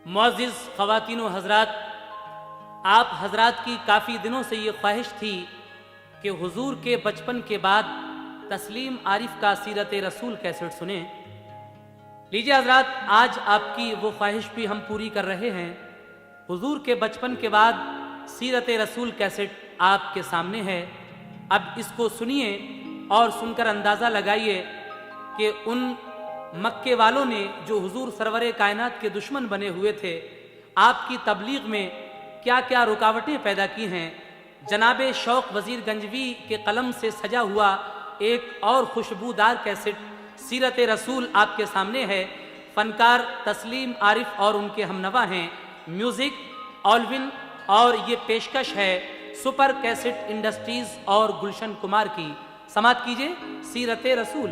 मुअज़्ज़िज़ ख़वातीन व हज़रात, आप हज़रात की काफ़ी दिनों से ये ख्वाहिश थी कि हुजूर के बचपन के बाद तस्लीम आरिफ का सीरत रसूल कैसेट सुने। लीजिए हज़रात, आज आपकी वो ख्वाहिश भी हम पूरी कर रहे हैं। हुजूर के बचपन के बाद सीरत रसूल कैसेट आपके सामने है। अब इसको सुनिए और सुनकर अंदाज़ा लगाइए कि उन मक्के वालों ने जो हुजूर सरवरे कायनात के दुश्मन बने हुए थे, आपकी तबलीग में क्या क्या रुकावटें पैदा की हैं। जनाबे शौक वज़ीर गंजवी के कलम से सजा हुआ एक और खुशबूदार कैसेट सीरत रसूल आपके सामने है। फनकार तस्लीम आरिफ और उनके हमनवा हैं। म्यूज़िक ऑलविन और ये पेशकश है सुपर कैसेट इंडस्ट्रीज़ और गुलशन कुमार की। समात कीजिए सीरत रसूल।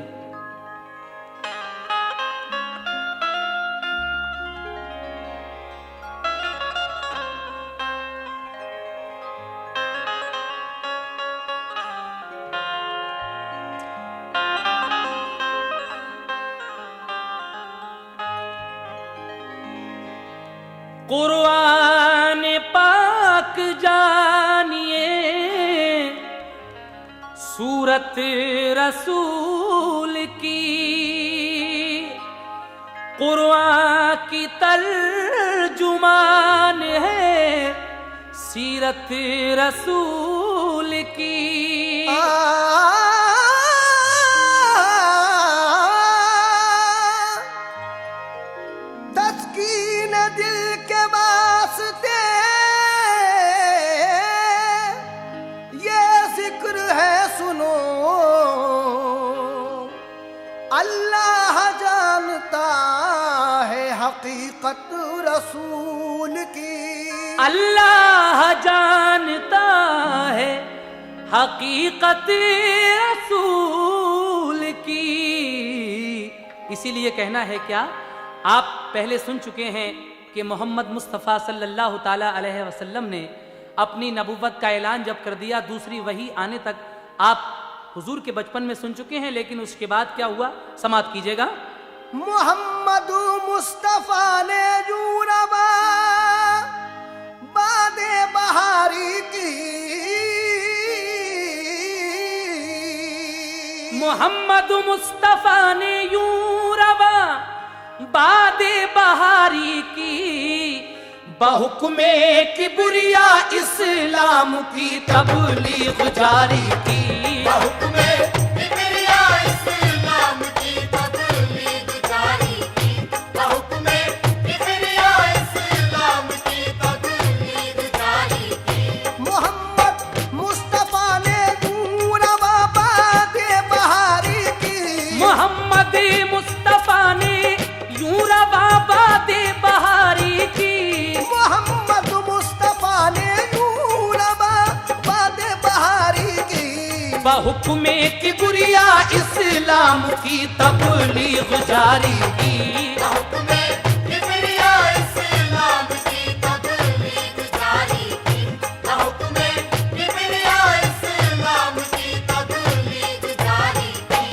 कुरान पाक जानिए, सूरत रसूल की, कुरान की तर्जुमान है सीरत रसूल की। अल्लाह जानता है हकीकत रसूल की, अल्लाह जानता है हकीकत रसूल की। इसीलिए कहना है क्या, आप पहले सुन चुके हैं कि मोहम्मद मुस्तफ़ा सल्लल्लाहु ताला अलैहि वसल्लम ने अपनी नबुव्वत का ऐलान जब कर दिया, दूसरी वही आने तक आप हुजूर के बचपन में सुन चुके हैं। लेकिन उसके बाद क्या हुआ, समाप्त कीजिएगा। मोहम्मद मुस्तफा ने यूरबा बादे बहारी की, मोहम्मद मुस्तफा ने यूरबा बादे बहारी की, बहुक्मे किबरिया इस्लाम की तबलीग जारी की, बहुक्मे किबरिया इस्लाम की तबलीग जारी की, बहुक्मे किबरिया इस्लाम की तबलीग जारी की। मोहम्मद मुस्तफा ने यूरबा बादे बहारी की, मोहम्मद मुस्तफा ने यूरबा बादे बहारी की, मोहम्मद मुस्तफा ने यूरबा बादे बहारी की, बहुक्मे किबरिया इस्लाम की तबलीग जारी की, बहुक्मे किबरिया इस्लाम की तबलीग जारी की, बहुक्मे किबरिया इस्लाम की तबलीग जारी की।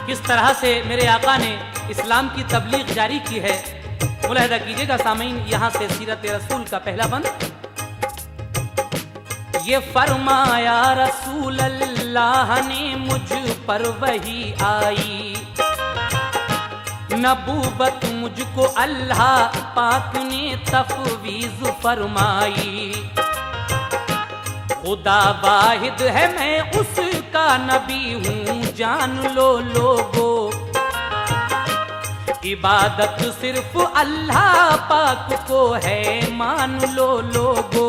किस तरह से मेरे आका ने इस्लाम की तबलीग जारी की है, मुलाहिदा कीजिएगा सामीन। यहाँ से सीरत रसूल का पहला बंद। ये फरमाया रसूल अल्लाह ने मुझ पर वही आई, नबूवत मुझको अल्लाह पाक ने तफवीज फरमाई, खुदा वाहिद है मैं उसका नबी हूँ जान लो लोगो, इबादत सिर्फ अल्लाह पाक को है मान लो लोगो,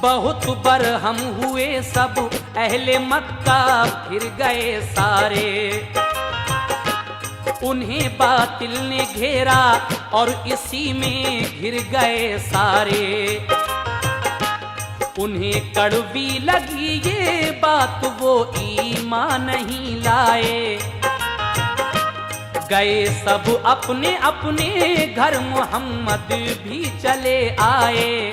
बहुत बरहम हुए सब अहले मक्का, फिर गए सारे। उन्हें बातिल ने घेरा और इसी में घिर गए सारे। उन्हें कड़वी लगी ये बात, वो ईमान नहीं लाए। गए सब अपने अपने घर, मोहम्मद भी चले आए।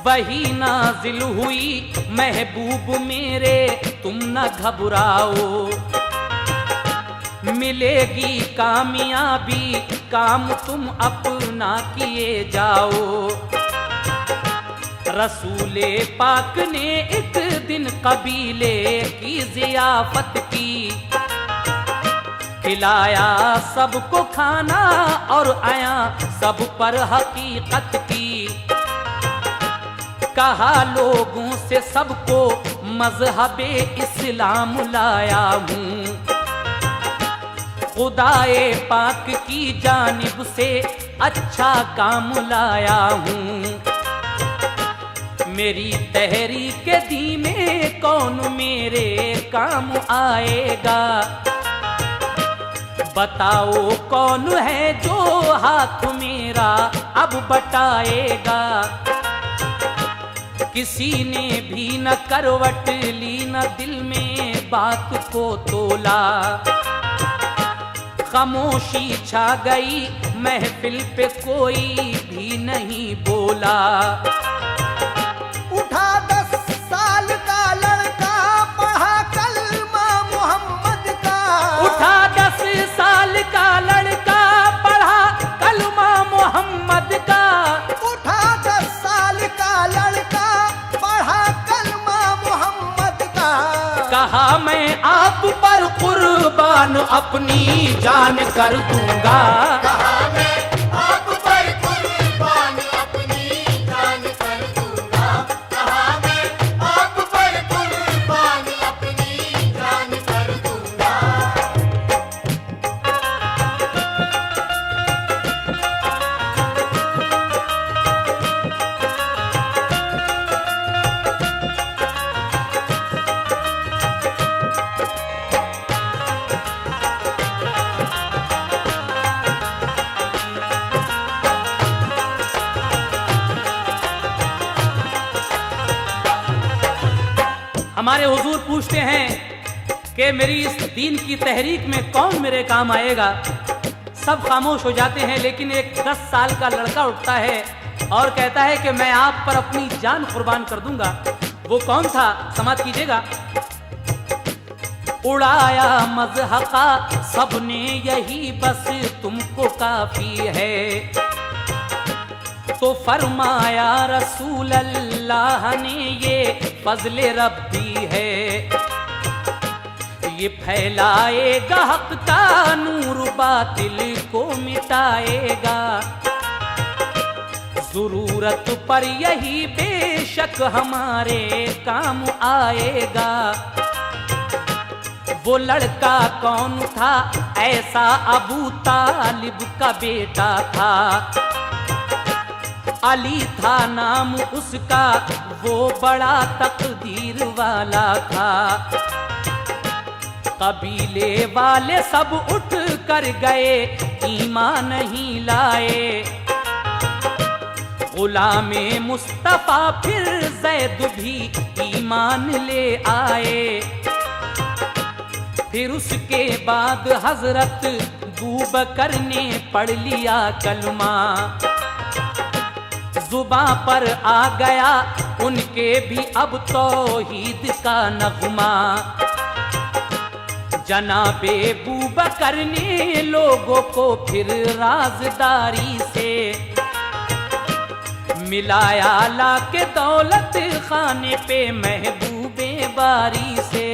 वही नाजिल हुई महबूब मेरे, तुम न घबराओ। मिलेगी कामयाबी, काम तुम अपना किए जाओ। रसूले पाक ने एक दिन कबीले की जियाफत की। खिलाया सबको खाना और आया सब पर हकीकत की। कहा लोगों से सबको मजहबे इस्लाम लाया हूँ। खुदाए पाक की जानिब से अच्छा काम लाया हूँ। मेरी तहरीक दीन कौन मेरे काम आएगा। बताओ कौन है जो हाथ मेरा अब बटाएगा। किसी ने भी न करवट ली, न दिल में बात को तोला। खामोशी छा गई महफिल पे, कोई भी नहीं बोला। उठा 10 साल का लड़का, पढ़ा कलमा मोहम्मद का। उठा 10 साल का लड़का, पढ़ा कलमा मोहम्मद का। उठा 10 साल का लड़का, पढ़ा कलमा मोहम्मद का। कहा मैं आप पर कुर्बान अपनी जान कर दूंगा। कहा मैं आप पर कुर्बान अपनी जान कर दूंगा। कहा मैं आप पर कुर्बान अपनी जान कर दूंगा। हमारे हुजूर पूछते हैं कि मेरी इस दीन की तहरीक में कौन मेरे काम आएगा। सब खामोश हो जाते हैं, लेकिन एक 10 साल का लड़का उठता है और कहता है कि मैं आप पर अपनी जान कुर्बान कर दूंगा। वो कौन था, समाप्त कीजिएगा। उड़ाया मजहका सबने यही, बस तुमको काफी है। तो फरमाया रसूल अल्लाह ने ये फजले रब्बी है। ये फैलाएगा हक का नूर, बातिल को मिटाएगा। जरूरत पर यही बेशक हमारे काम आएगा। वो लड़का कौन था, ऐसा अबू तालिब का बेटा था। अली था नाम उसका, वो बड़ा तकदीर वाला था। कबीले वाले सब उठ कर गए, ईमान नहीं लाए। गुलामे मुस्तफा फिर जैद भी ईमान ले आए। फिर उसके बाद हजरत बूबकर ने पढ़ लिया कलमा। जुबां पर आ गया उनके भी अब तौहीद का नगमा। जनाबे बूबकर ने लोगों को फिर राजदारी से मिलाया, लाके दौलत खाने पे महबूबे बारी से।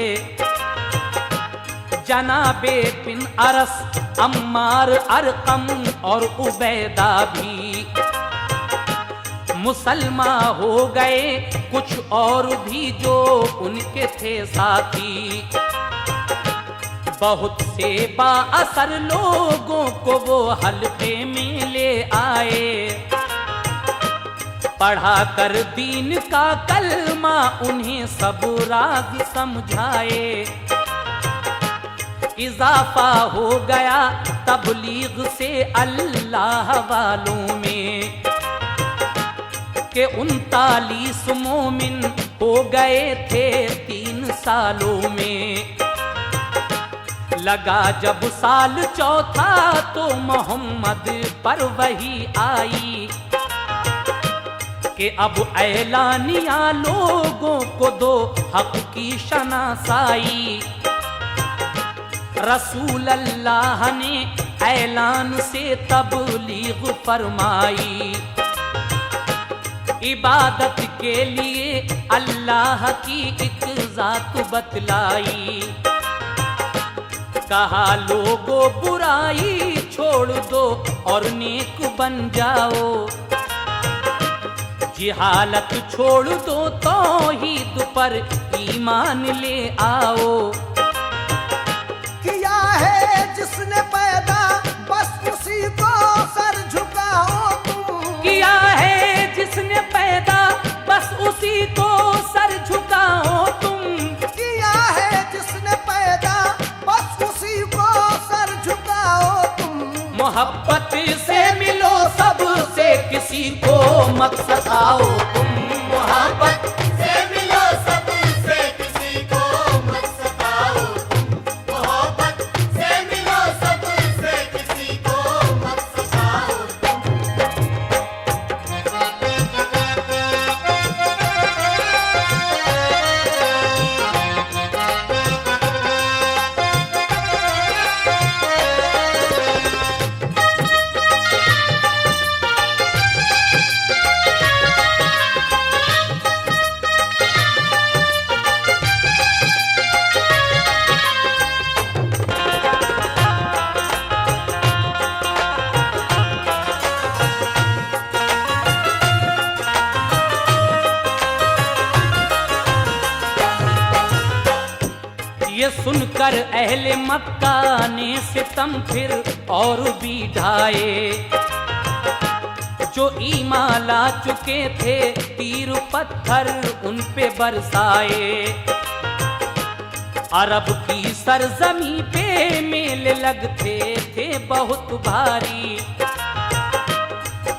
जनाबे बिन अरस, अम्मार, अरकम और उबैदा भी मुसलमान हो गए। कुछ और भी जो उनके थे साथी। बहुत से बाअसर लोगों को वो हल्के में ले आए। पढ़ा कर दीन का कलमा उन्हें सब राज समझाए। इजाफा हो गया तबलीग से अल्लाह वालों में कि 39 मोमिन हो गए थे 3 सालों में। लगा जब साल चौथा तो मोहम्मद पर वही आई कि अब ऐलानिया लोगों को दो हक की शनासाई। रसूल अल्लाह ने ऐलान से तबलीग फरमाई। इबादत के लिए अल्लाह की एक जात बतलाई। कहा लोगों बुराई छोड़ दो और नेक बन जाओ। जिहालत छोड़ दो तौहीद पर ईमान ले आओ। किया है जिसने पैदा बस उसी को सर झुकाओ तुम। किया है जिसने पैदा बस उसी को सर झुकाओ तुम। किया है जिसने पैदा बस उसी को सर झुकाओ तुम। मोहब्बत से मिलो सबसे किसी को मत सताओ तुम। मोहब्बत से मिलो सबसे किसी को मत सताओ तुम। मोहब्बत से मिलो सबसे किसी को मत सताओ तुम। ये सुनकर अहले मक्का ने सितम फिर और भी ढाए। जो ईमान ला चुके थे तीर पत्थर उन पे बरसाए। अरब की सरजमी पे मेले लगते थे बहुत भारी।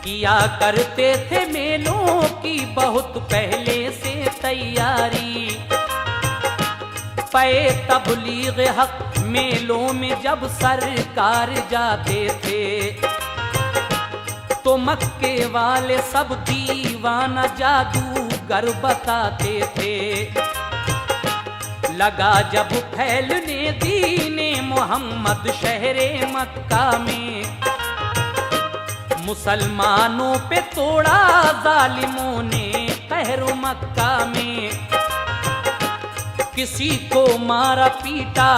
किया करते थे मेलों की बहुत पहले से तैयारी। पे तबलीग हक मेलों में जब सरकार जाते थे तो मक्के वाले सब दीवाना जादूगर बताते थे। लगा जब फैलने दीने मोहम्मद शहरे मक्का में। मुसलमानों पे तोड़ा जालिमों ने कहर मक्का में। किसी को मारा पीटा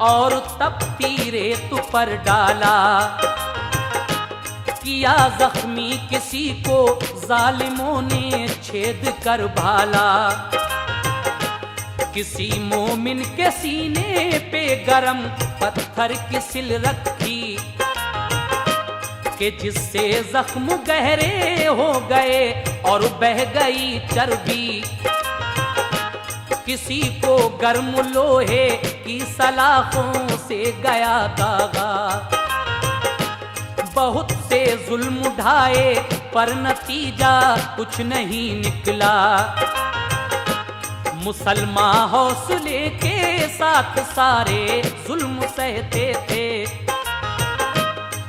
और तब तीरे तु पर डाला। किया जख्मी किसी को जालिमों ने छेद कर भाला। किसी मोमिन के सीने पे गरम पत्थर की सिल रखी कि जिससे जख्म गहरे हो गए और बह गई चर्बी। किसी को गर्म लोहे की सलाखों से गया दागा। बहुत से जुल्म उठाए पर नतीजा कुछ नहीं निकला। मुसलमान हौसले के साथ सारे जुल्म सहते थे।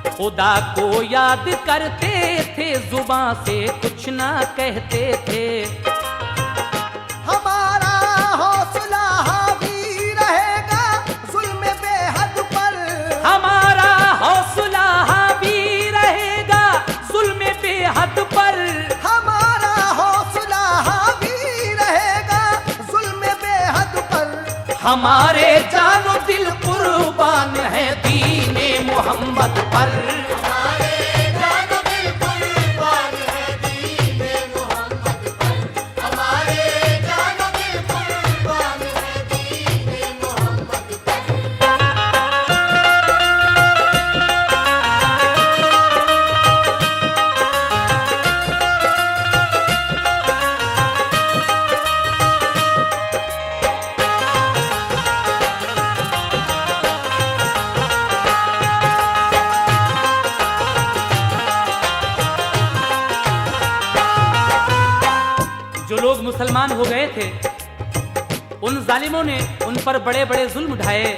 खुदा को याद करते थे जुबां से कुछ ना कहते थे। हमारा हौसला हावी रहेगा जुल्म बेहद पर। हमारा हौसला हावी रहेगा जुल्म बेहद पर। हमारा हौसला हावी रहेगा जुल्म बेहद पर। हमारे जानो दिल कुर्बान है दीने मोहम्मद पर। हमारे जानो दिल कुर्बान है दीने मोहम्मद पर। हमारे जानो दिल कुर्बान है दीने मोहम्मद पर। मुसलमान हो गए थे, उन जालिमों ने उन पर बड़े बड़े जुल्म ढाए,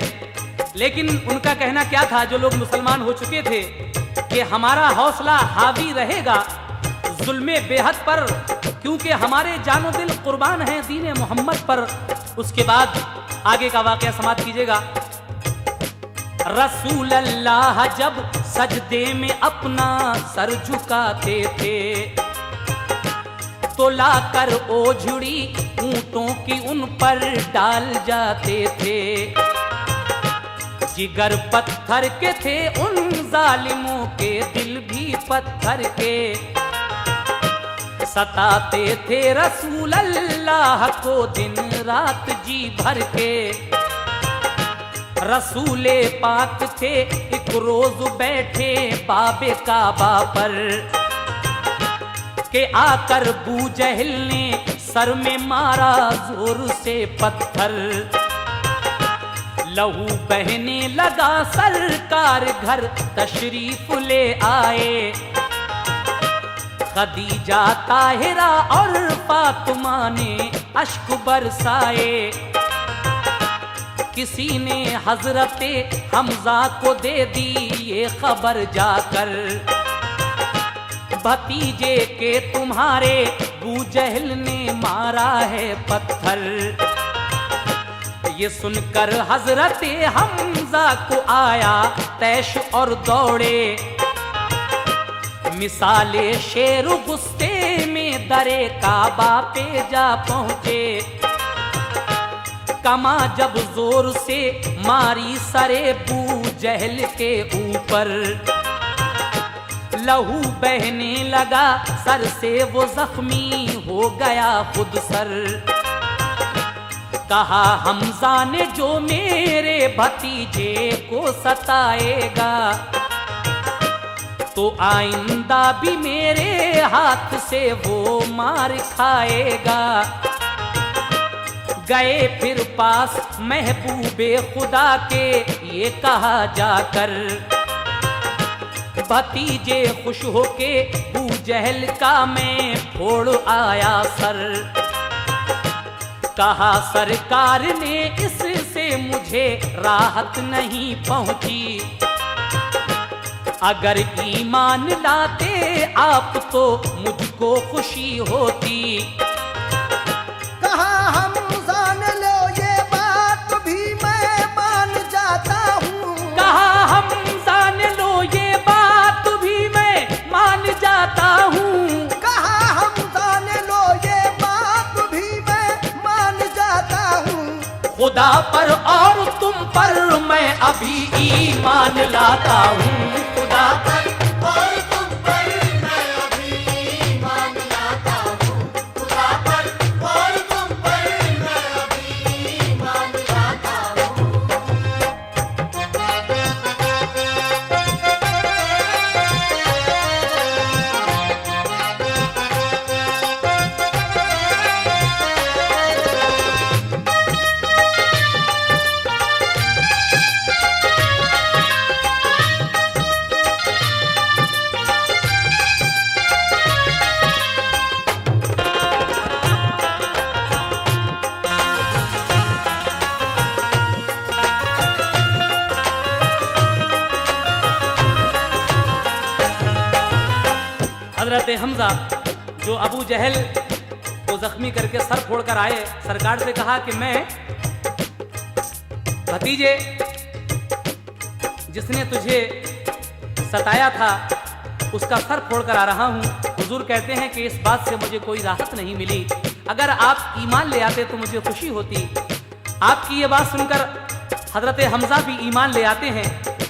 लेकिन उनका कहना क्या था, जो लोग मुसलमान हो चुके थे, कि हमारा हौसला हावी रहेगा जुल्मे बेहद पर, क्योंकि हमारे जानो दिल कुर्बान हैं दीन मोहम्मद पर। उसके बाद आगे का वाकया समाप्त कीजिएगा। रसूल अल्लाह जब सजदे में अपना सर झुकाते थे, तो लाकर ओझड़ी ऊंटों की उन पर डाल जाते थे। जिगर पत्थर के थे उन जालिमों के, दिल भी पत्थर के, सताते थे रसूल अल्लाह को दिन रात जी भर के। रसूले पाक थे एक रोज बैठे बाबे काबा पर, के आकर बू जहल ने सर में मारा जोर से पत्थर। लहू बहने लगा सरकार घर तशरीफ ले आए। खदीजा ताहिरा और फातिमा ने अश्क बरसाए। किसी ने हजरते हमजा को दे दी ये खबर जाकर, भतीजे के तुम्हारे बू जहल ने मारा है पत्थर। ये सुनकर हजरते हमजा को आया तैश और दौड़े। मिसाले शेर गुस्से में दरे काबा पे जा पहुंचे। कमा जब जोर से मारी सरे बू जहल के ऊपर, लहू बहने लगा सर से वो जख्मी हो गया खुद सर। कहा हमजा ने जो मेरे भतीजे को सताएगा, तो आइंदा भी मेरे हाथ से वो मार खाएगा। गए फिर पास महबूबे खुदा के ये कहा जाकर, भतीजे खुश होके बू जहल का मैं फोड़ आया सर। कहा सरकार ने इससे मुझे राहत नहीं पहुंची, अगर ईमान लाते आप तो मुझको खुशी होती। कहा हम जान लो ये बात भी मैं मान जाता हूँ। कहा हम जान लो ये बात भी मैं मान जाता हूँ। कहा हम जान लो ये बात भी मैं मान जाता हूँ। खुदा पर और तुम पर मैं अभी ईमान लाता हूँ। खुदा पर और तुम पर मैं अभी ईमान लाता हूँ। खुदा पर और तुम पर मैं अभी ईमान लाता हूँ। हजरत हमजा जो अबू जहल को जख्मी करके सर फोड़कर आए, सरकार से कहा कि मैं भतीजे जिसने तुझे सताया था उसका सर फोड़कर आ रहा हूँ। हुजूर कहते हैं कि इस बात से मुझे कोई राहत नहीं मिली, अगर आप ईमान ले आते तो मुझे खुशी होती। आपकी ये बात सुनकर हजरत हमजा भी ईमान ले आते हैं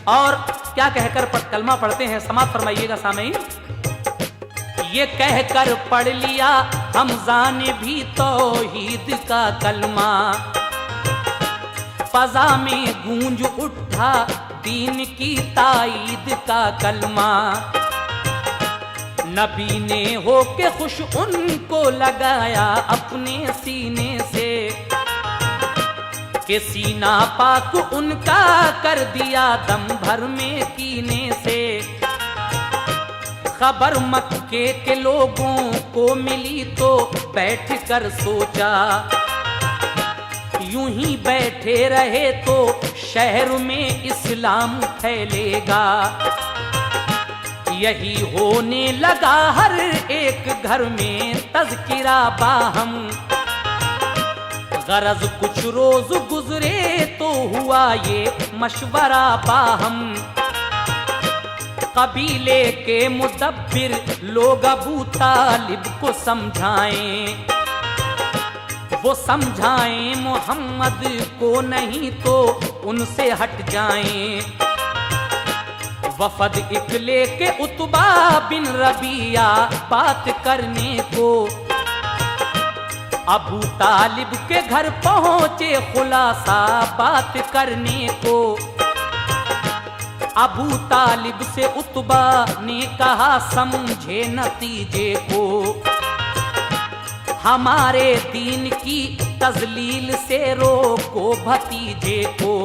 और क्या कहकर कलमा पढ़ते हैं, समाप्त फरमाइएगा सामईन। ये कहकर पढ़ लिया हमजा ने भी तौहीद का कलमा, फजा में गूंज उठा दीन की ताईद का कलमा। नबी ने होके खुश उनको लगाया अपने सीने से, कि सीना पाक उनका कर दिया दम भर में कीने से। खबर मक्के के लोगों को मिली तो बैठ कर सोचा, यूं ही बैठे रहे तो शहर में इस्लाम फैलेगा। यही होने लगा हर एक घर में तज़किरा बाहम। गरज कुछ रोज गुजरे तो हुआ ये मशवरा बाहम। कबीले के मुदब्बिर लोग अबू तालिब को समझाएं, वो समझाएं मोहम्मद को, नहीं तो उनसे हट जाएं। वफद इकले के उतबा बिन रबिया बात करने को, अबू तालिब के घर पहुंचे खुलासा बात करने को। अबू तालिब से उतबा ने कहा समझे नतीजे को, हमारे दीन की तजलील से रोको भतीजे को।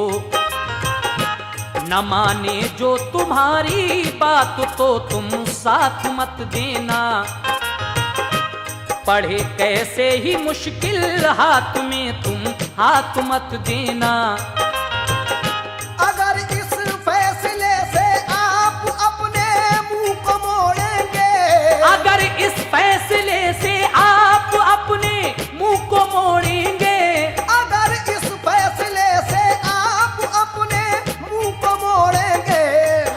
न माने जो तुम्हारी बात तो तुम साथ मत देना, पढ़े कैसे ही मुश्किल हाथ में तुम हाथ मत देना। अगर इस फैसले से आप अपने मुंह को मोड़ेंगे, अगर इस फैसले से आप अपने मुंह को मोड़ेंगे, अगर इस फैसले से आप अपने मुंह को मोड़ेंगे,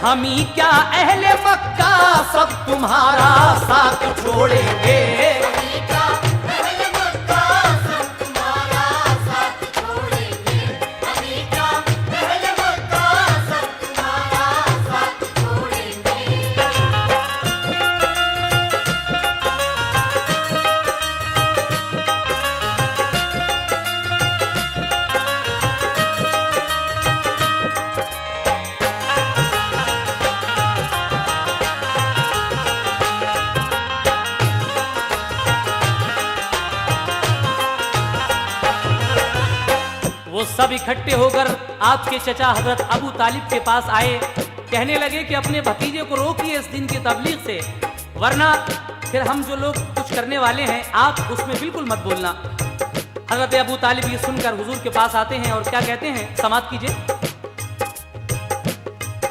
हम ही क्या अहले मक्का सब तुम्हारा साथ छोड़ेंगे। वो सब इकट्ठे होकर आपके चचा हजरत अबू तालिब के पास आए। कहने लगे कि अपने भतीजे को रोकिए इस दिन की तबलीग से, वरना फिर हम जो लोग कुछ करने वाले हैं आप उसमें बिल्कुल मत बोलना। हजरत अबू तालिब ये सुनकर हुजूर के पास आते हैं और क्या कहते हैं, समाअत कीजिए।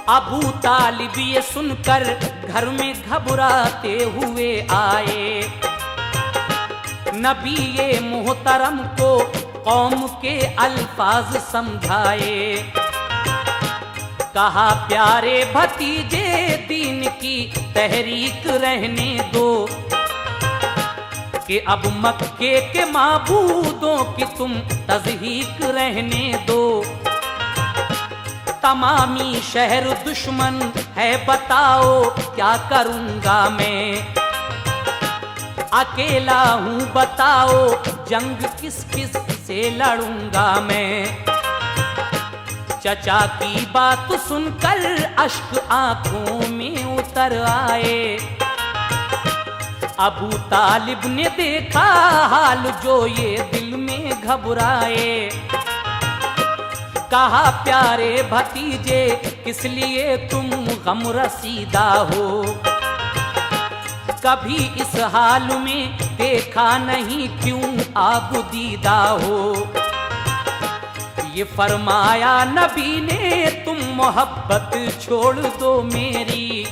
अबू तालिब ये सुनकर घर में घबराते हुए आए, नबी ये मोहतरम को कौम के अल्फाज समझाए। कहा प्यारे भतीजे दीन की तहरीक रहने दो, कि अब मक्के के माबूदों की तुम तज़हीक रहने दो। तमामी शहर दुश्मन है बताओ क्या करूंगा मैं, अकेला हूं बताओ जंग किस किस से लड़ूंगा मैं। चचा की बात सुनकर अश्क आंखों में उतर आए। अबू तालिब ने देखा हाल जो ये दिल में घबराए। कहा प्यारे भतीजे किस लिए तुम गम रसीदा हो, कभी इस हाल में देखा नहीं क्यों आबुदीदा हो। ये फरमाया नबी ने तुम मोहब्बत छोड़ दो मेरी,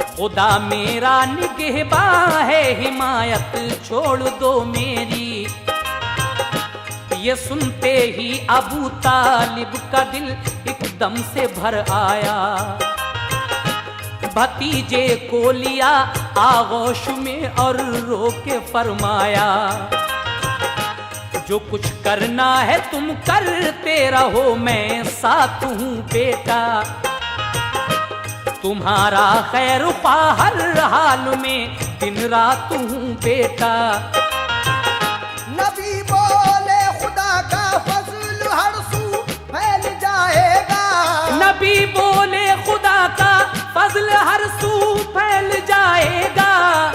खुदा मेरा निगहबान है हिमायत छोड़ दो मेरी। ये सुनते ही अबू तालिब का दिल एकदम से भर आया। भतीजे को लिया आगोश में और रो के फरमाया, जो कुछ करना है तुम करते रहो मैं साथ हूँ बेटा। तुम्हारा खैर पा हर हाल में दिन रात हूँ बेटा। नबी बोले खुदा का फजल हर सू फैल जाएगा। नबी बोले खुदा का फजल हर सू फैल जाएगा।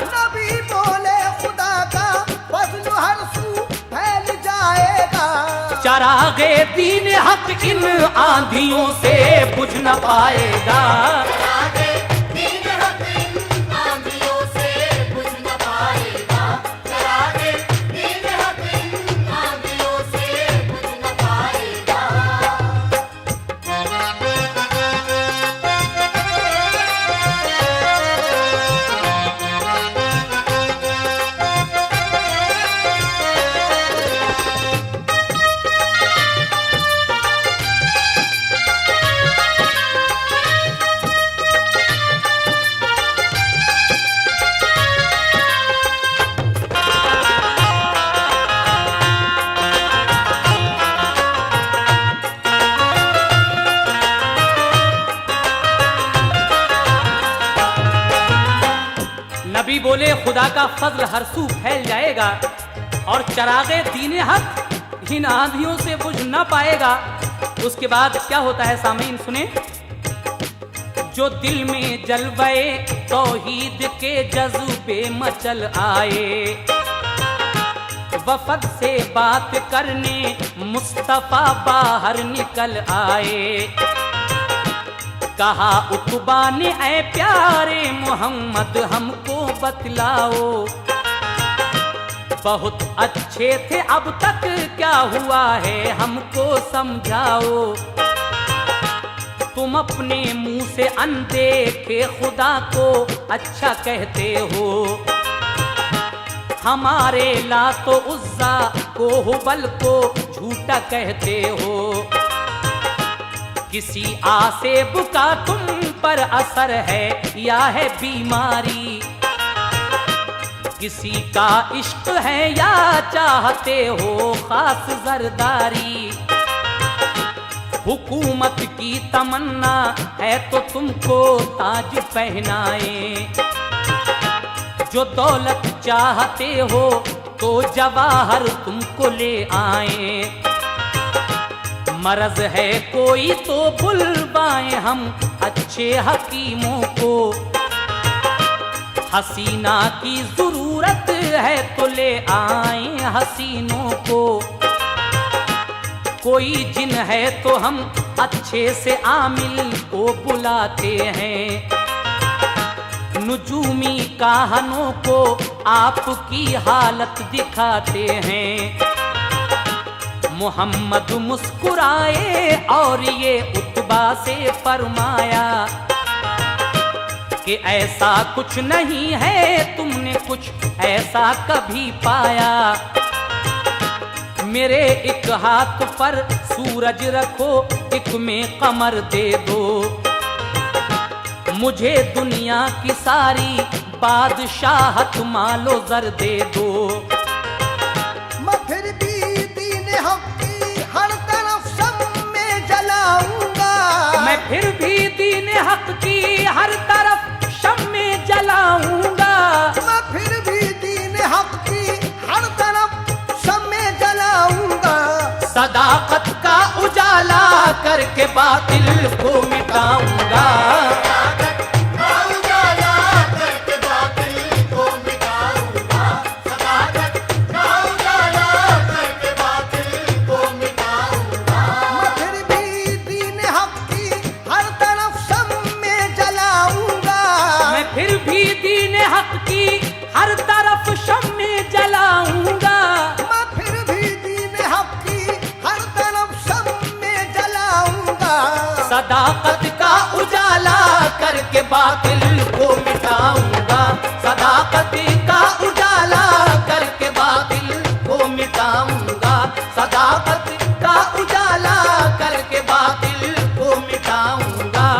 नबी बोले खुदा का फजल हर सू फैल जाएगा। चरागे दीन हक इन आंधियों से बुझ न पाएगा। दीन हक इन आंधियों से बुझ न पाएगा। बोले खुदा का फजल हर सू फैल जाएगा और चरागे दीने हक इन आंधियों से बुझ ना पाएगा। उसके बाद क्या होता है सामीन सुने। जो दिल में जलवे तौहीद के जज्बे मचल आए, वफद से बात करने मुस्तफा बाहर निकल आए। कहा उतबा ने ऐ प्यारे मोहम्मद हमको बतलाओ, बहुत अच्छे थे अब तक क्या हुआ है हमको समझाओ। तुम अपने मुंह से अनदेखे खुदा को अच्छा कहते हो, हमारे लातो उज़्ज़ा को हुबल को झूठा कहते हो। किसी आसेब का तुम पर असर है या है बीमारी, किसी का इश्क है या चाहते हो खास जरदारी। हुकूमत की तमन्ना है तो तुमको ताज पहनाए, जो दौलत चाहते हो तो जवाहर तुमको ले आए। मरज है कोई तो बुलवाएं हम अच्छे हकीमों को, हसीना की जरूरत है तो ले आए हसीनों को। कोई जिन है तो हम अच्छे से आमिल को बुलाते हैं, नुजूमी कहानों को आपकी हालत दिखाते हैं। मोहम्मद मुस्कुराए और ये उतबा से फरमाया कि ऐसा कुछ नहीं है तुमने कुछ ऐसा कभी पाया। मेरे एक हाथ पर सूरज रखो, एक में कमर दे दो, मुझे दुनिया की सारी बादशाहत मालो जर दे दो। मैं फिर भी दीन हक की हर तरफ शम्मे जलाऊंगा, मैं फिर भी दीन हक की हर तरफ शम्मे जलाऊंगा। मैं फिर भी दीन हक की हर तरफ शम्मे जलाऊंगा। सदाकत का उजाला करके बातिल को मिटाऊंगा। मैं फिर भी दीन हक की हर तरफ शम्मे जलाऊंगा। मैं फिर भी दीन हक की हर तरफ शम्मे जलाऊंगा। मैं फिर भी दीन हक की हर तरफ शम्मे जलाऊंगा। सदाकत का उजाला करके बातिल को मिटाऊंगा। सदाकत का उजाला करके बातिल को मिटाऊंगा। सदाकत का उजाला करके बातिल को मिटाऊंगा।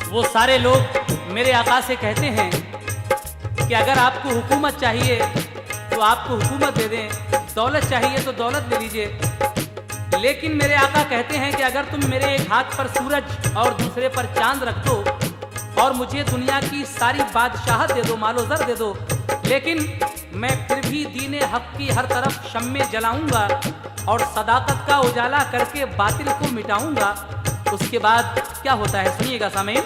वो सारे लोग मेरे आका से कहते हैं कि अगर आपको हुकूमत चाहिए तो आपको हुकूमत दे दें, दौलत चाहिए तो दौलत ले लीजिए। लेकिन मेरे आका कहते हैं कि अगर तुम मेरे एक हाथ पर सूरज और दूसरे पर चांद रख दो और मुझे दुनिया की सारी बादशाहत दे दो, मालो जर दे दो, लेकिन मैं फिर भी दीने हक की हर तरफ शम्मे जलाऊंगा और सदाकत का उजाला करके बातिल को मिटाऊंगा। उसके बाद क्या होता है सुनिएगा सामीन।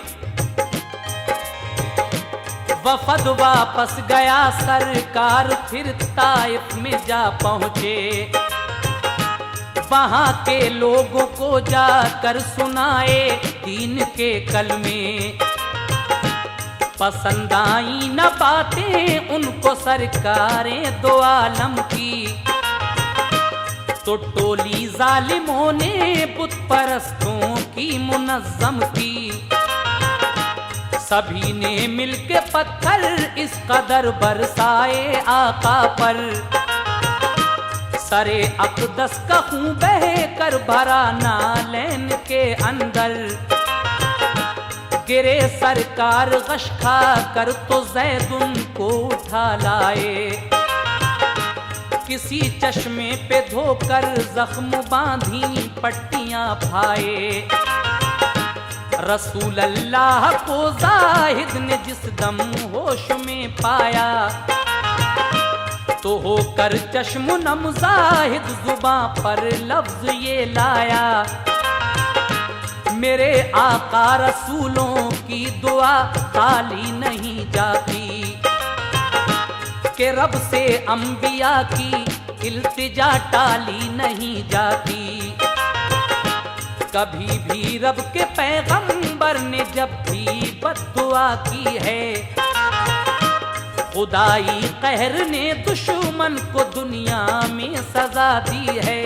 वफद वापस गया सरकार फिर ताइफ में जा पहुंचे, वहां के लोगों को जाकर सुनाए दीन के कलमे। पसंद आई न बातें उनको सरकारें दो आलम की, तो टोली जालिमों ने बुत परस्तों की मुनज्जम की। सभी ने मिलके पत्थर इस कदर बरसाए आका पर, सरे अक़दस का खून बह कर भरा नालैन के अंदर। गिरे सरकार गश खा कर तो ज़ैद उनको उठा लाए, किसी चश्मे पे धोकर जख्म बांधी पट्टियां भाए। रसूल अल्लाह को जाहिद ने जिस दम होश में पाया, तो होकर चश्म नम जाहिद जुबां पर लफ्ज ये लाया, मेरे आका रसूलों की दुआ खाली नहीं जाती, के रब से अंबिया की इल्तिजा टाली नहीं जाती। कभी भी रब के पैगंबर ने जब भी बद्दुआ की है, खुदाई कहर ने दुश्मन को दुनिया में सजा दी है।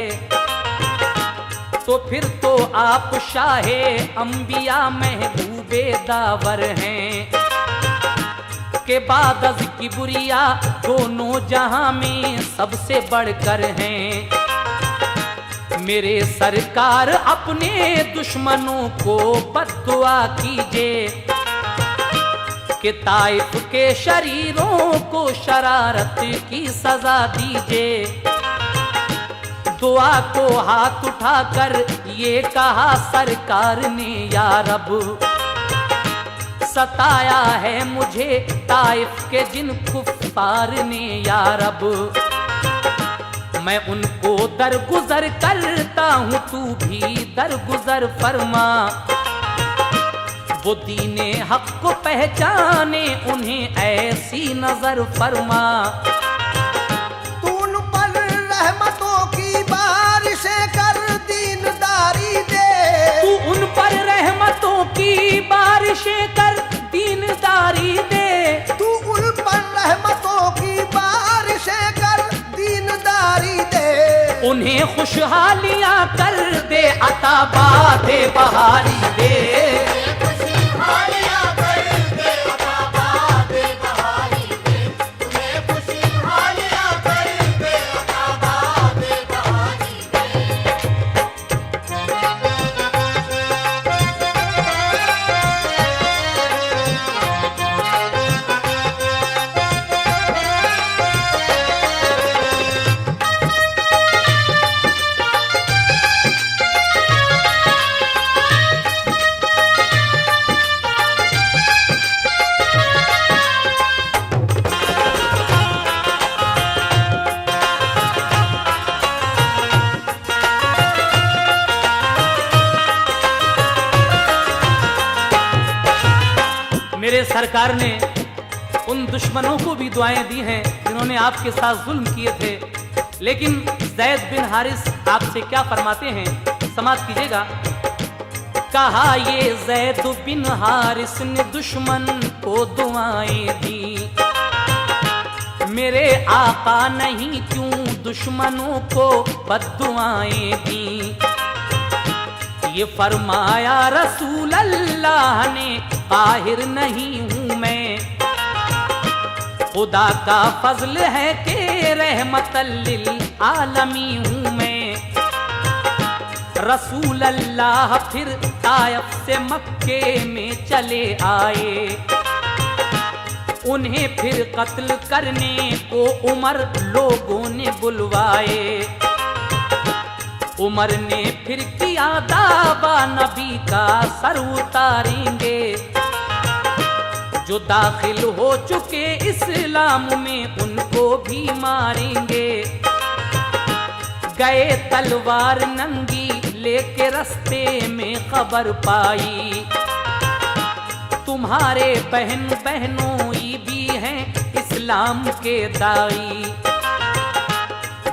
तो फिर तो आप शाहे अंबिया महबूबे दावर हैं, के बाद अज़ किबरिया दोनों जहां में सबसे बढ़कर हैं। मेरे सरकार अपने दुश्मनों को बद्दुआ कीजिए, कि ताइफ के शरीरों को शरारत की सजा दीजिए। दुआ को हाथ उठाकर ये कहा सरकार ने, या रब सताया है मुझे ताइफ के जिन कुफ्फार ने, या रब मैं उनको दरगुजर करता हूँ, तू भी दरगुजर फरमा। वो दीने हक को पहचाने उन्हें ऐसी नजर फरमा। तू उन पर रहमतों की बारिशें कर दीनदारी दे, तू उन पर रहमतों की बारिशें कर दीनदारी दे, तू उन पर रहमतों की बारिशें कर दीनदारी दे। उन्हें खुशहालियां कर दे, अता बादे बहारी दे। खुशहालियां कर दे, अता बादे बहारी दे। तुम्हें खुशहालियां कर दे, अता बादे बहारी दे। मेरे सरकार ने उन दुश्मनों को भी दुआएं दी हैं जिन्होंने आपके साथ जुल्म किए थे, लेकिन ज़ैद बिन हारिस आपसे क्या फरमाते हैं, समाअत कीजिएगा। कहा ये ज़ैद बिन हारिस ने दुश्मन को दुआएं दी, मेरे आका नहीं क्यों दुश्मनों को बद्दुआएं दी। ये फरमाया रसूल अल्लाह ने, काहिर नहीं हूं मैं, खुदा का फजल है कि रहमतल लिल आलमी हूं मैं। रसूल अल्लाह फिर ताइफ से मक्के में चले आए, उन्हें फिर कत्ल करने को उमर लोगों ने बुलवाए। उमर ने फिर किया दावा नबी का सर उतारेंगे, जो दाखिल हो चुके इस्लाम में उनको भी मारेंगे। गए तलवार नंगी लेके रास्ते में खबर पाई, तुम्हारे बहन बहनों भी हैं इस्लाम के दाई।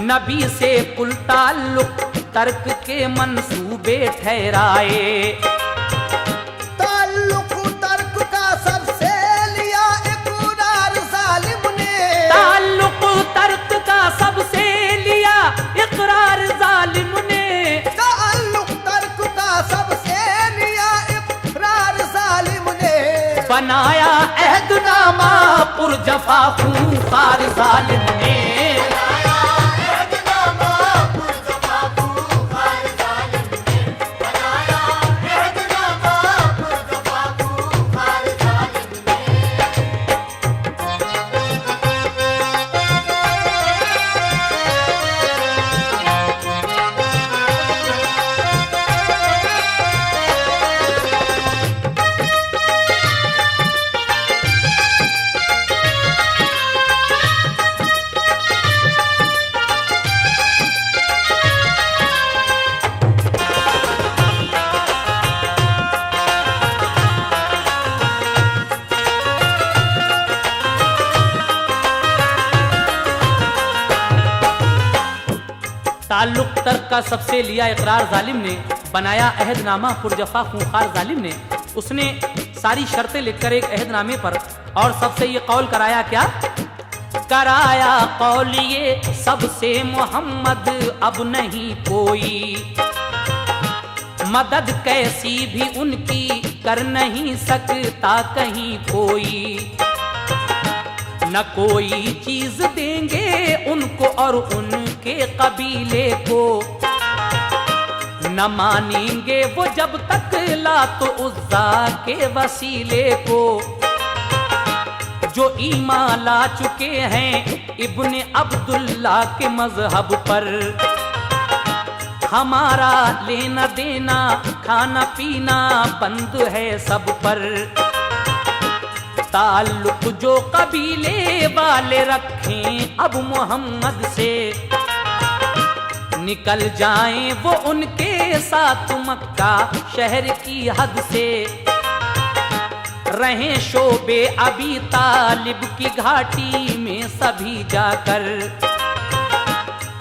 नबी से कुल ताल्लुक तर्क के मंसूबे ठहराए। ताल्लुक तर्क का सबसे लिया इकरार जालिम ने। ताल्लुक तर्क का सबसे लिया इकरार जालिम ने। ताल्लुक तर्क का सबसे लिया इकरार जालिम ने। बनाया अहदनामा पुरजफा खूंखार जालिम ने। ताल्लुक तर्क का सबसे लिया इकरार जालिम ने। बनाया अहदनामा पुरजफा खूंखार जालिम ने। उसने सारी शर्तें लिखकर एक अहदनामे पर और सबसे ये कौल कराया, क्या कराया कौल ये सबसे मोहम्मद अब नहीं कोई, मदद कैसी भी उनकी कर नहीं सकता कहीं कोई। न कोई चीज देंगे उनको और उनके कबीले को, न मानेंगे वो जब तक लात उज़्ज़ा के वसीले को। जो ईमान ला चुके हैं इब्ने अब्दुल्ला के मजहब पर, हमारा लेना देना खाना पीना बंद है सब पर। ताल्लुक जो कबीले वाले रखें अब मोहम्मद से, निकल जाएं वो उनके साथ मक्का शहर की हद से। रहें शोबे अबी तालिब की घाटी में सभी जाकर,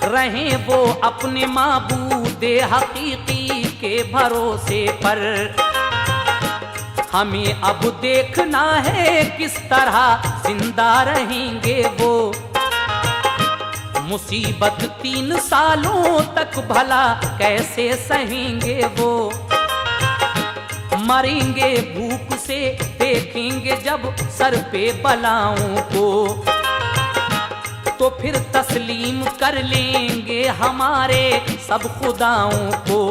रहें वो अपने माबूदे हकीकी के भरोसे पर। हमें अब देखना है किस तरह जिंदा रहेंगे वो, मुसीबत 3 सालों तक भला कैसे सहेंगे वो। मरेंगे भूख से देखेंगे जब सर पे बलाओं को, तो फिर तस्लीम कर लेंगे हमारे सब खुदाओं को।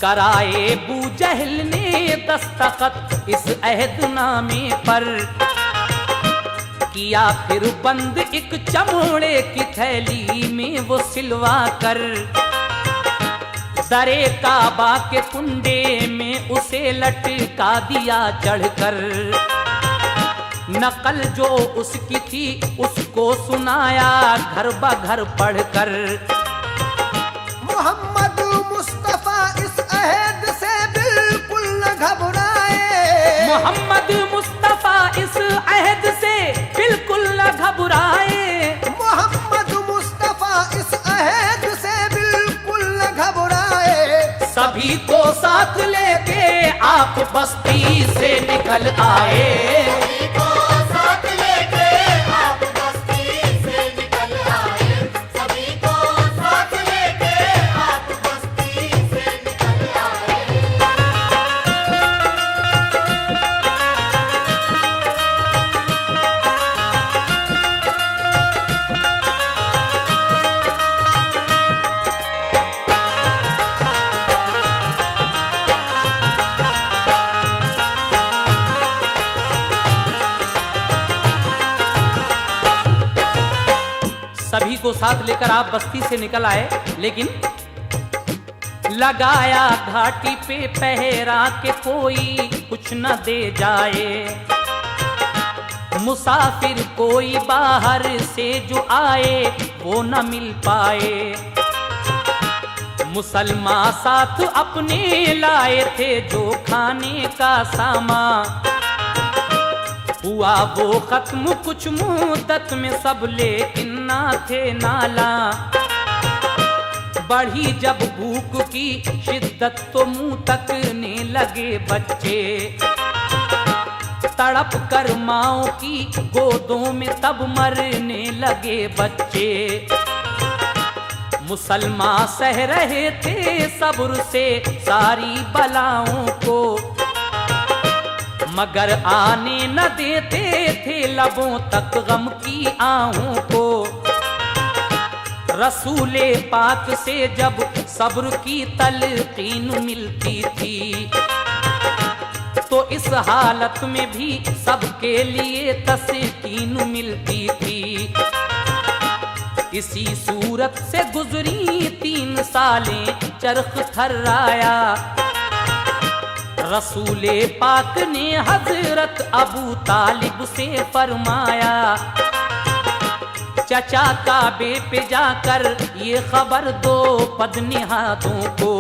कराए बू जहल ने दस्तखत इस अहदनामे पर, किया फिर बंद एक चमोड़े की थैली में वो सिलवा कर। दरे काबा के कुंडे में उसे लटका दिया चढ़कर। नकल जो उसकी थी उसको सुनाया घर ब-घर पढ़कर। मोहम्मद मुस्तफा इस अहद से बिल्कुल न घबराए। मोहम्मद मुस्तफा इस अहद से बिल्कुल न घबराए। मोहम्मद मुस्तफा इस अहद से बिल्कुल न घबराए। सभी को साथ लेके आप बस्ती से निकल आए। सभी को साथ लेकर आप बस्ती से निकल आए, लेकिन लगाया घाटी पे पहरा के कोई कुछ न दे जाए। मुसाफिर कोई बाहर से जो आए वो न मिल पाए। मुसलमान साथ अपने लाए थे जो खाने का सामान, हुआ वो खत्म कुछ मुद्दत में सब लेकिन कितना थे नाला। बढ़ी जब भूख की शिद्दत तो मुंह तकने लगे बच्चे। तड़प कर माओ की गोदों में तब मरने लगे बच्चे। मुसलमान सह रहे थे सब्र से सारी बलाओं को, मगर आने न देते थे लबों तक गम की आहों को। रसूले पाक से जब सब्र की तलकीन मिलती थी, तो इस हालत में भी सबके लिए तस्कीन मिलती थी। इसी सूरत से गुजरी 3 सालें चरख थर्राया। रसूले पाक ने हजरत अबू तालिब से फरमाया, चचा काबे पे जाकर ये खबर दो बदनिहातों को,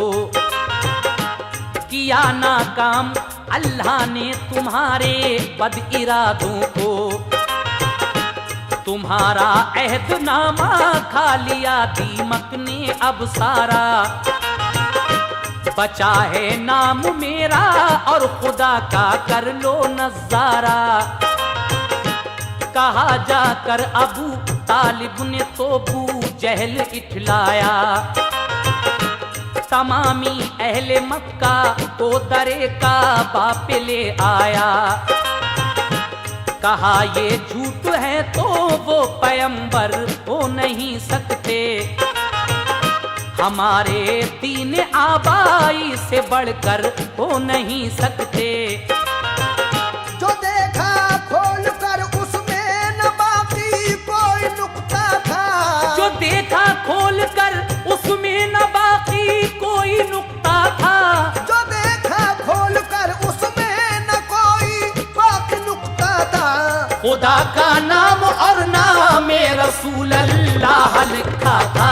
किया नाकाम अल्लाह ने तुम्हारे बद इरादों को। तुम्हारा अहदनामा खा लिया दीमक ने अब सारा, बचा है नाम मेरा और खुदा का कर लो नजारा। कहा जाकर अबू तालिब ने तो बू जहल इठलाया। तमामी अहले मक्का को दरे का बाप ले आया। कहा ये झूठ है तो वो पैगंबर हो नहीं सकते, हमारे दीन आबाई से बढ़कर हो नहीं सकते। जो देखा खोल कर उसमें न बाकी कोई नुक्ता था। जो देखा खोल कर उसमें न बाकी कोई नुक्ता था। जो देखा खोल कर उसमें न कोई बाकी नुक्ता था। खुदा का नाम और नाम रसूल अल्लाह लिखा था।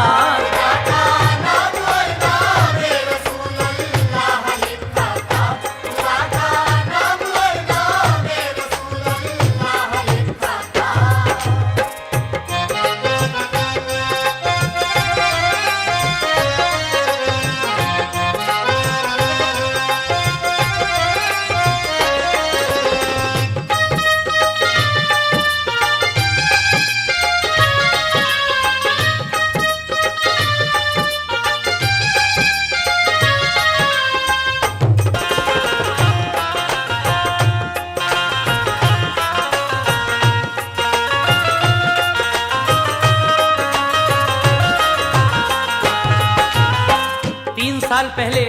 साल पहले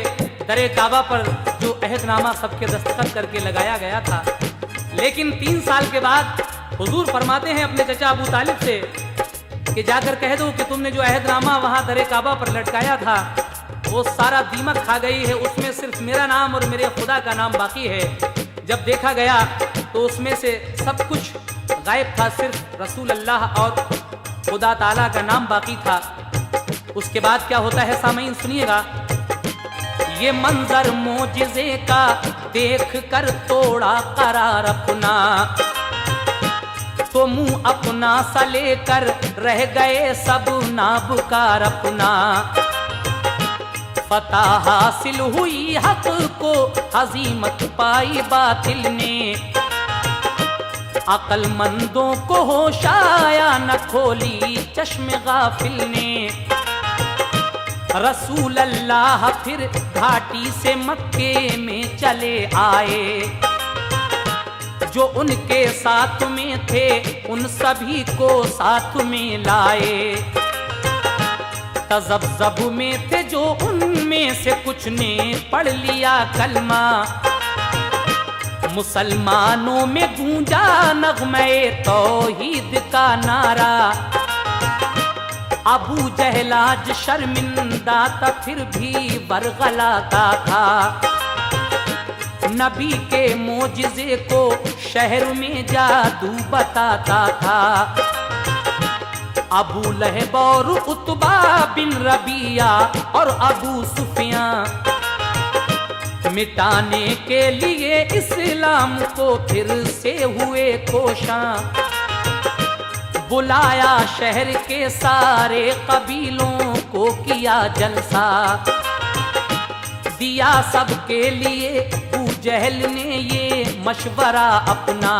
दरे काबा पर जो अहदनामा सबके दस्तखत करके लगाया गया था, लेकिन 3 साल के बाद हुजूर फरमाते हैं अपने चचा अबू तालिब से कि जाकर कह दो कि तुमने जो अहदनामा वहां दरे काबा पर लटकाया था वो सारा दीमक खा गई है, उसमें सिर्फ मेरा नाम और मेरे खुदा का नाम बाकी है। जब देखा गया तो उसमें से सब कुछ गायब था, सिर्फ रसूल अल्लाह और खुदा ताला का नाम बाकी था। उसके बाद क्या होता है सामईन सुनिएगा। ये मंजर मोजिज़े का देख कर तोड़ा करार अपना, तो मुंह अपना सा लेकर रह गए सब नाबकार अपना। फतह हासिल हुई हक को हजीमत पाई बातिल ने, अक्लमंदों को होश आया न खोली चश्मे गाफिल ने। रसूल अल्लाह फिर घाटी से मक्के में चले आए, जो उनके साथ में थे उन सभी को साथ में लाए। तज़ब्ज़ब में थे जो उनमें से कुछ ने पढ़ लिया कलमा, मुसलमानों में गूंजा नग़्मे तौहीद का नारा। अबू जहल आज शर्मिंदा था फिर भी बरगलाता था, नबी के मोजिज़े को शहर में जादू बताता था। अबू लहब और उतबा बिन रबिया और अबू सुफियान मिटाने के लिए इस्लाम को फिर से हुए कोशां। बुलाया शहर के सारे कबीलों को, किया जलसा दिया सबके लिए। अबू जहल ने ये मशवरा अपना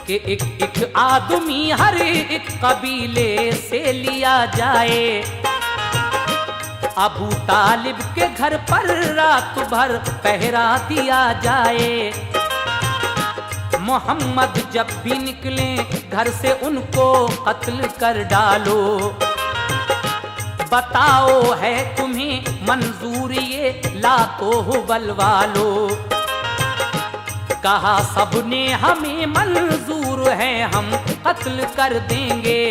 कि एक एक आदमी हर एक कबीले से लिया जाए। अबू तालिब के घर पर रात भर पहरा दिया जाए। मोहम्मद जब भी निकले घर से उनको कत्ल कर डालो। बताओ है तुम्हें मंजूर ये लातो हुबल वालो। कहा सबने हमें मंजूर है, हम कत्ल कर देंगे।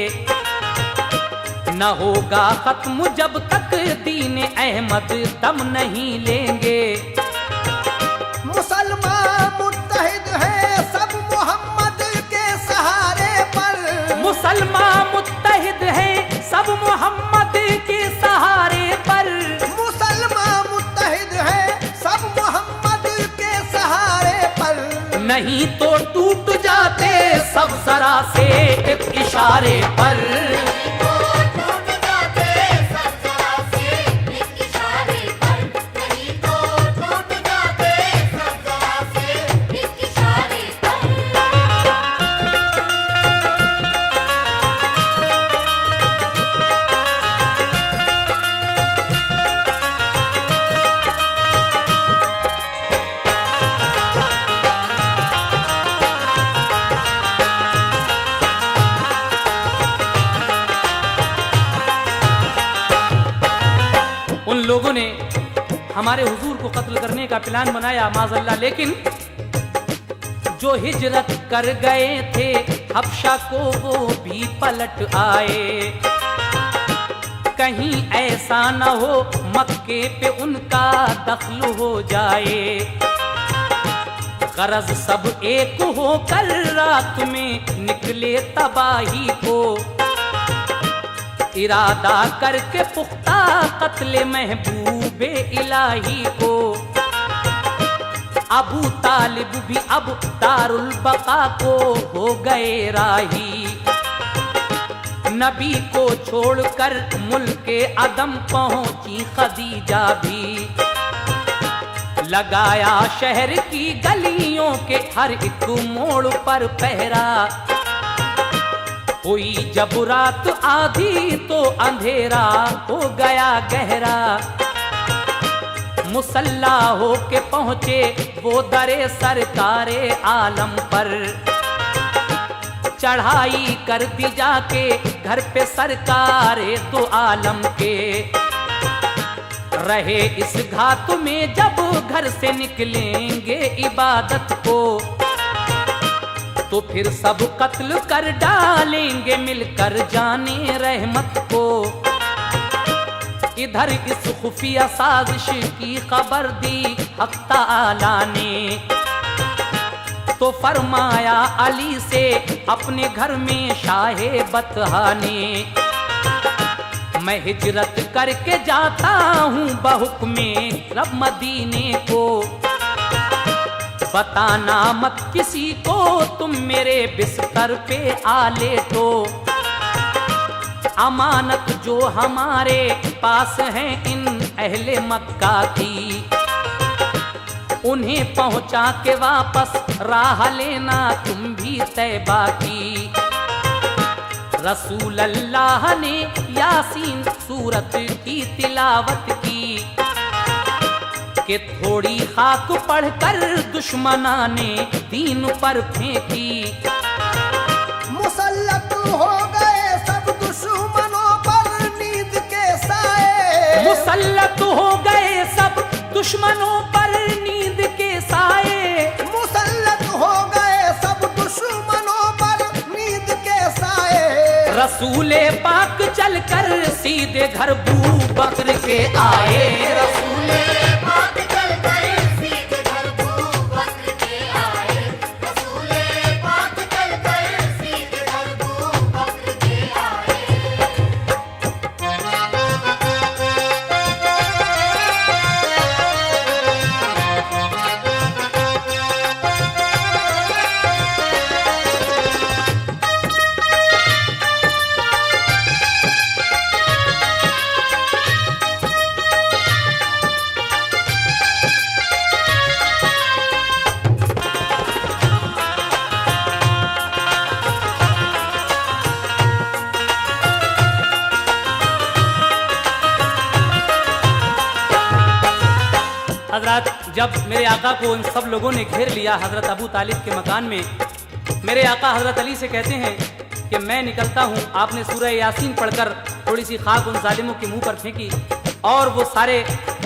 न होगा खत्म जब तक दीन अहमद दम नहीं लेंगे। मुसलमान मुत्तहिद है सब मोहम्मद के सहारे पर। मुसलमान मुत्तहिद है सब मोहम्मद के सहारे पर। मुसलमान मुत्तहिद है सब मोहम्मद के सहारे पर। नहीं तो टूट जाते सब जरा से एक इशारे पर। टूट जाते सब जरा से एक इशारे पर। नहीं तो टूट जाते सब जरा से एक इशारे पर। उन लोगों ने हमारे हुजूर को कत्ल करने का प्लान बनाया माज़अल्लाह, लेकिन जो हिजरत कर गए थे हबशा को वो भी पलट आए। कहीं ऐसा न हो मक्के पे उनका दखल हो जाए। गरज सब एक होकर रात में निकले तबाही को। इरादा करके पुख्ता कत्ले महबूबे इलाही को। अबू तालिब भी अब दारुल बका को हो गए राही। नबी को छोड़कर मुल्के अदम पहुंची खदीजा भी। लगाया शहर की गलियों के हर एक मोड़ पर पहरा। हुई जब रात आधी तो अंधेरा हो गया गहरा। मुसल्ला हो के पहुंचे वो दरे सरकारे आलम पर। चढ़ाई कर दी जाके घर पे सरकारे तो आलम के। रहे इस घात में जब घर से निकलेंगे इबादत को। तो फिर सब कत्ल कर डालेंगे मिलकर जाने रहमत को। इधर इस खुफिया साजिश की खबर दी हक ताला ने। तो फरमाया अली से अपने घर में शाहे बतहा ने। मैं हिजरत करके जाता हूँ बहुक्मे रब मदीने को। बताना मत किसी को तुम मेरे बिस्तर पे आले तो। अमानत जो हमारे पास है इन अहले मक्का की। उन्हें पहुंचा के वापस राह लेना तुम भी तैबा की। रसूल अल्लाह ने यासीन सूरत की तिलावत की। कि थोड़ी खाक पढ़कर दुश्मना ने दीन पर फेंकी। मुसल्लत हो गए सब दुश्मनों पर नींद के साए। मुसल्लत हो गए सब दुश्मनों पर नींद के साए। मुसल्लत हो गए सब दुश्मनों पर नींद के साए। रसूले पाक चलकर सीधे घर बू बकर के आए। रसूले पाक चलकर सीधे घर बू बकर के आए। रसूले पाक चलकर सीधे घर बू बकर के आए। हजरत, जब मेरे आका को इन सब लोगों ने घेर लिया हजरत अबू तालिब के मकान में, मेरे आका हजरत अली से कहते हैं कि मैं निकलता हूँ। आपने सूरह यासीन पढ़कर थोड़ी सी खाक उन जालिमों के मुंह पर फेंकी और वो सारे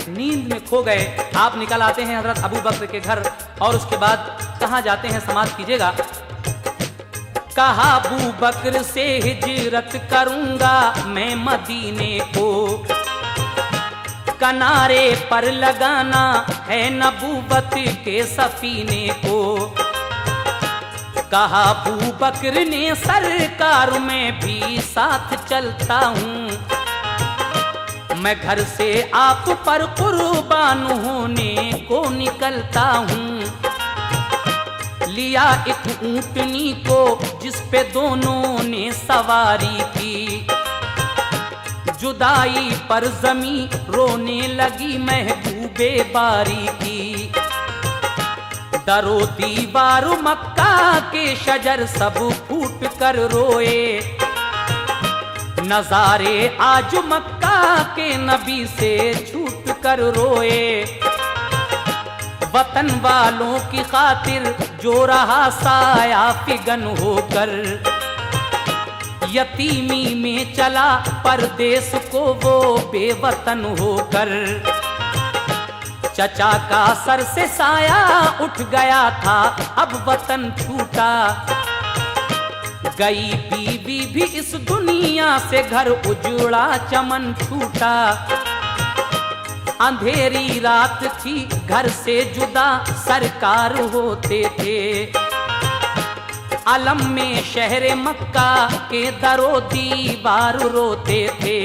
नींद में खो गए। आप निकल आते हैं हजरत अबू बकर के घर और उसके बाद कहाँ जाते हैं समाप्त कीजिएगा। कहा अबू बकर से हिजरत करूंगा मैं मदीने को, किनारे पर लगाना है नबूवत के सफीने को। कहा अबू बकर ने सरकार में भी साथ चलता हूँ, मैं घर से आप पर कुर्बान होने को निकलता हूँ। लिया एक ऊंटनी को जिस पे दोनों ने सवारी की, जुदाई पर जमी रोने लगी महबूबे बारी की। दरो दीवार मक्का के शजर सब फूट कर रोए, नजारे आज मक्का के नबी से छूट कर रोए। वतन वालों की खातिर जो रहा साया फिगन होकर, यतीमी में चला परदेश को वो बेवतन होकर। चचा का सर से साया उठ गया था अब वतन छूटा, गई बीवी भी इस दुनिया से घर उजड़ा चमन छूटा। अंधेरी रात थी घर से जुदा सरकार होते थे, अलम में शहर मक्का के दरो दीवार रोते थे।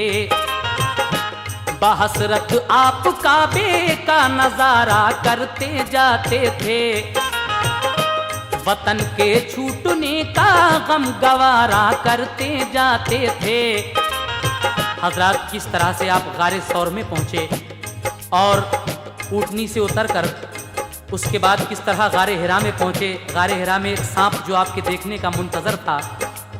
बहसरत आप काबे का नजारा करते जाते थे, वतन के छूटने का गम गवारा करते जाते थे। हजरत, किस तरह से आप गारे सौर में पहुंचे और ऊँटनी से उतरकर उसके बाद किस तरह गारे हिरा में पहुंचे। गारे हिरा में एक सांप जो आपके देखने का मुंतजर था,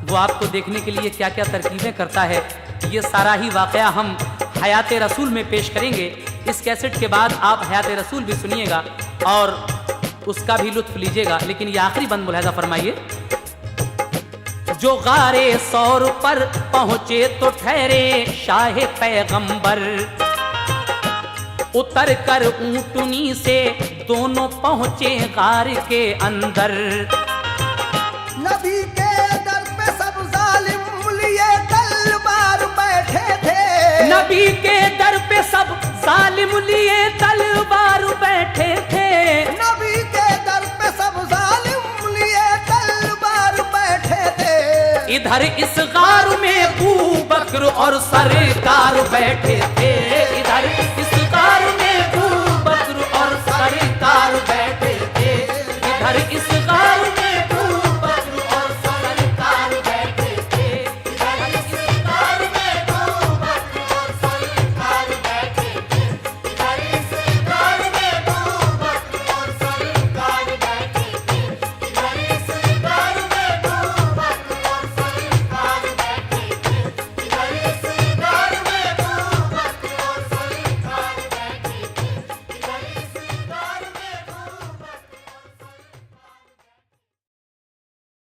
वो आपको देखने के लिए क्या क्या तरकीबें करता है, ये सारा ही वाकया हम हयात रसूल में पेश करेंगे। इस कैसेट के बाद आप हयात रसूल भी सुनिएगा और उसका भी लुत्फ लीजिएगा। लेकिन ये आखिरी बंद मुलाहिजा फरमाइए। जो गारे सौर पर पहुंचे तो ठहरे शाह पैगंबर, उतर कर ऊंटनी से दोनों पहुंचे गार के अंदर। नबी के दर पे सब जालिम लिए तलवार बैठे थे, नबी के दर पे सब जालिम लिए तलवार बैठे थे। नबी के दर पे सब जालिम लिए तलवार बैठे थे। इधर इस गार में अबू बकर और सरकार बैठे थे, इधर